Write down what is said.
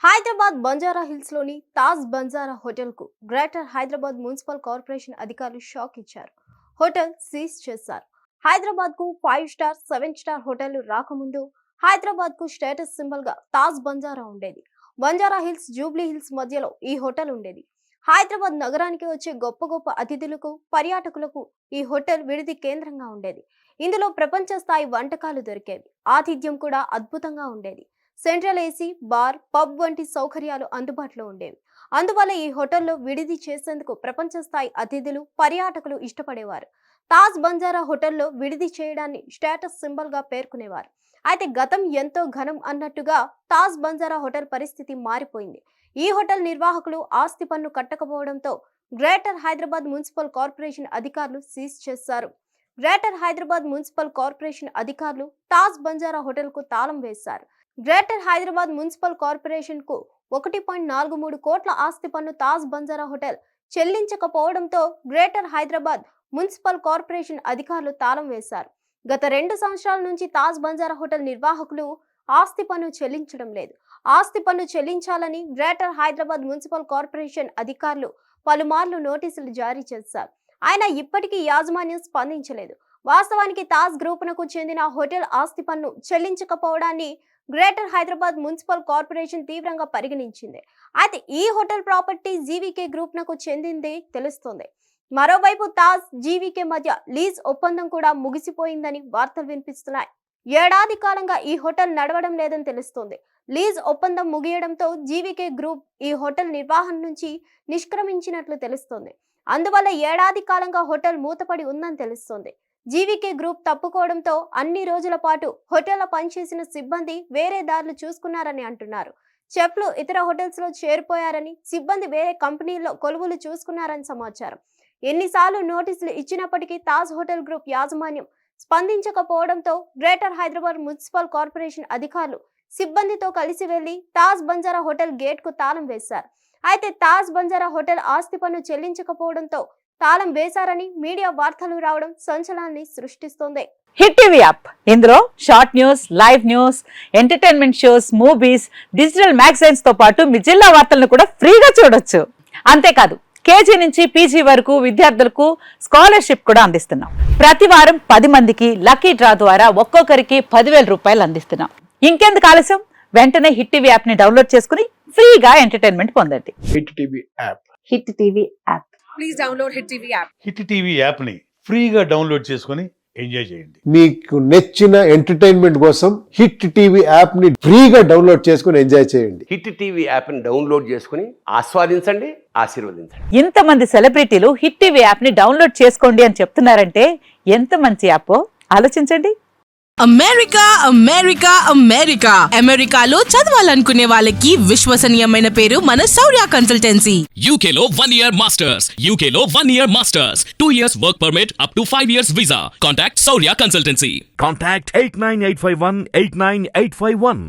Hyderabad Banjara hills లోని Taj Banjara hotel కు greater Hyderabad municipal corporation అధికారులు షాక్ ఇచ్చారు. హోటల్ సీజ్ చేశారు. హైదరాబాద్ కు 5 స్టార్ 7 స్టార్ హోటల్ రాకముందు హైదరాబాద్ కు స్టేటస్ సింబల్ గా తాజ్ బంజారా ఉండేది. బంజారా హిల్స్ జూబ్లీ హిల్స్ మధ్యలో ఈ హోటల్ ఉండేది. హైదరాబాద్ నగరానికి వచ్చే గొప్ప గొప్ప అతిథులకు పర్యాటకులకు ఈ హోటల్ విడిది కేంద్రంగా ఉండేది. ఇందులో ప్రపంచ స్థాయి వంటకాలు దొరికేవి. ఆతిథ్యం కూడా అద్భుతంగా ఉండేది. సెంట్రల్ ఏసీ, బార్, పబ్ వంటి సౌకర్యాలు అందుబాటులో ఉండేవి. అందువల్ల ఈ హోటల్లో విడిది చేసేందుకు ప్రపంచ స్థాయి అతిథులు పర్యాటకులు ఇష్టపడేవారు. తాజ్ బంజారా హోటల్లో విడిది చేయడాన్ని స్టేటస్ సింబల్ గా పేర్కొనేవారు. అయితే గతం ఎంతో ఘనం అన్నట్టుగా తాజ్ బంజారా హోటల్ పరిస్థితి మారిపోయింది. ఈ హోటల్ నిర్వాహకులు ఆస్తి పన్ను కట్టకపోవడంతో గ్రేటర్ హైదరాబాద్ మున్సిపల్ కార్పొరేషన్ అధికారులు సీజ్ చేశారు. గ్రేటర్ హైదరాబాద్ మున్సిపల్ కార్పొరేషన్ అధికారులు తాజ్ బంజారా హోటల్ కు తాళం వేశారు. గ్రేటర్ హైదరాబాద్ మున్సిపల్ కార్పొరేషన్ కు 1.43 కోట్ల ఆస్తి పన్ను తాజ్ బంజారా హోటల్ చెల్లించకపోవడంతో గ్రేటర్ హైదరాబాద్ మున్సిపల్ కార్పొరేషన్ అధికారులు తాళం వేశారు. గత 2 సంవత్సరాల నుంచి తాజ్ బంజారా హోటల్ నిర్వాహకులు ఆస్తి పన్ను చెల్లించడం లేదు. ఆస్తి పన్ను చెల్లించాలని గ్రేటర్ హైదరాబాద్ మున్సిపల్ కార్పొరేషన్ అధికారులు పలుమార్లు నోటీసులు జారీ చేశారు. ఆయన ఇప్పటికీ యాజమాన్యం స్పందించలేదు. వాస్తవానికి తాజ్ గ్రూపునకు చెందిన హోటల్ ఆస్తి పన్ను చెల్లించకపోవడాన్ని గ్రేటర్ హైదరాబాద్ మున్సిపల్ కార్పొరేషన్ తీవ్రంగా పరిగణించింది. అయితే ఈ హోటల్ ప్రాపర్టీ జీవీకే గ్రూప్ నకు చెందింది తెలుస్తోంది. మరోవైపు తాజ్ జీవీకే మధ్య లీజ్ ఒప్పందం కూడా ముగిసిపోయిందని వార్తలు వినిపిస్తున్నాయి. ఏడాది కాలంగా ఈ హోటల్ నడవడం లేదని తెలుస్తోంది. లీజ్ ఒప్పందం ముగియడంతో జీవీకే గ్రూప్ ఈ హోటల్ నిర్వహణ నుంచి నిష్క్రమించినట్లు తెలుస్తోంది. అందువల్ల ఏడాది కాలంగా హోటల్ మూతపడి ఉందని తెలుస్తోంది. జీవీకే గ్రూప్ తప్పుకోవడంతో అన్ని రోజుల పాటు హోటల్లో పనిచేసిన సిబ్బంది వేరే దారులు చూసుకున్నారని అంటున్నారు. చెఫ్లు ఇతర హోటల్స్ లో చేరిపోయారని, సిబ్బంది వేరే కంపెనీల్లో కొలువులు చూసుకున్నారని సమాచారం. ఎన్నిసార్లు నోటీసులు ఇచ్చినప్పటికీ తాజ్ హోటల్ గ్రూప్ యాజమాన్యం స్పందించకపోవడంతో గ్రేటర్ హైదరాబాద్ మున్సిపల్ కార్పొరేషన్ అధికారులు సిబ్బందితో కలిసి వెళ్లి తాజ్ బంజారా హోటల్ గేట్ కు తాళం వేశారు. అయితే తాజ్ బంజారా హోటల్ ఆస్తి పన్ను చెల్లించకపోవడంతో తాళం వేశారని మీడియా వార్తలు రావడం సంచలనాన్ని సృష్టిస్తోంది. హిట్ టీవీ యాప్, ఇందులో short news, live news, entertainment shows, movies, digital magazines తో పాటు మీ జిల్లా వార్తలను కూడా ఫ్రీగా చూడొచ్చు. అంతేకాదు కేజీ నుంచి పీజీ వరకు విద్యార్థులకు స్కాలర్షిప్ కూడా అందిస్తున్నాం. ప్రతి వారం 10 మందికి లక్కీ డ్రా ద్వారా ఒక్కొక్కరికి 10,000 రూపాయలు అందిస్తున్నాం. ఇంకెందుకు ఆలస్యం, వెంటనే హిట్ టీవీ యాప్ ని డౌన్లోడ్ చేసుకుని ఫ్రీగా ఎంటర్టైన్మెంట్ పొందండి. Hit TV app. Hit TV app. Please download hit TV app. Hit TV app ని ఫ్రీగా డౌన్లోడ్ చేసుకుని ఎంజాయ్ చేయండి. మీకు నచ్చిన ఎంటర్టైన్మెంట్ కోసం హిట్ టీవీ యాప్ ని ఫ్రీగా డౌన్లోడ్ చేసుకుని ఎంజాయ్ చేయండి. హిట్ టీవీ యాప్ ని డౌన్లోడ్ చేసుకుని ఆస్వాదించండి, ఆశీర్వదించండి. ఇంతమంది సెలబ్రిటీలు హిట్ టీవీ యాప్ ని డౌన్లోడ్ చేసుకోండి అని చెప్తున్నారంటే ఎంత మంచి యాప్ ఆలోచించండి. అమెరికా అమెరికా అమెరికా అమెరికాలో చదవాలనుకునే వాళ్ళకి విశ్వసనీయమైన పేరు మన శౌర్య కన్సల్టెన్సీ. UK లో 1 year masters, UK లో 1 year masters, 2 years work permit up to 5 years visa. Contact Saurya Consultancy. Contact 89851 89851.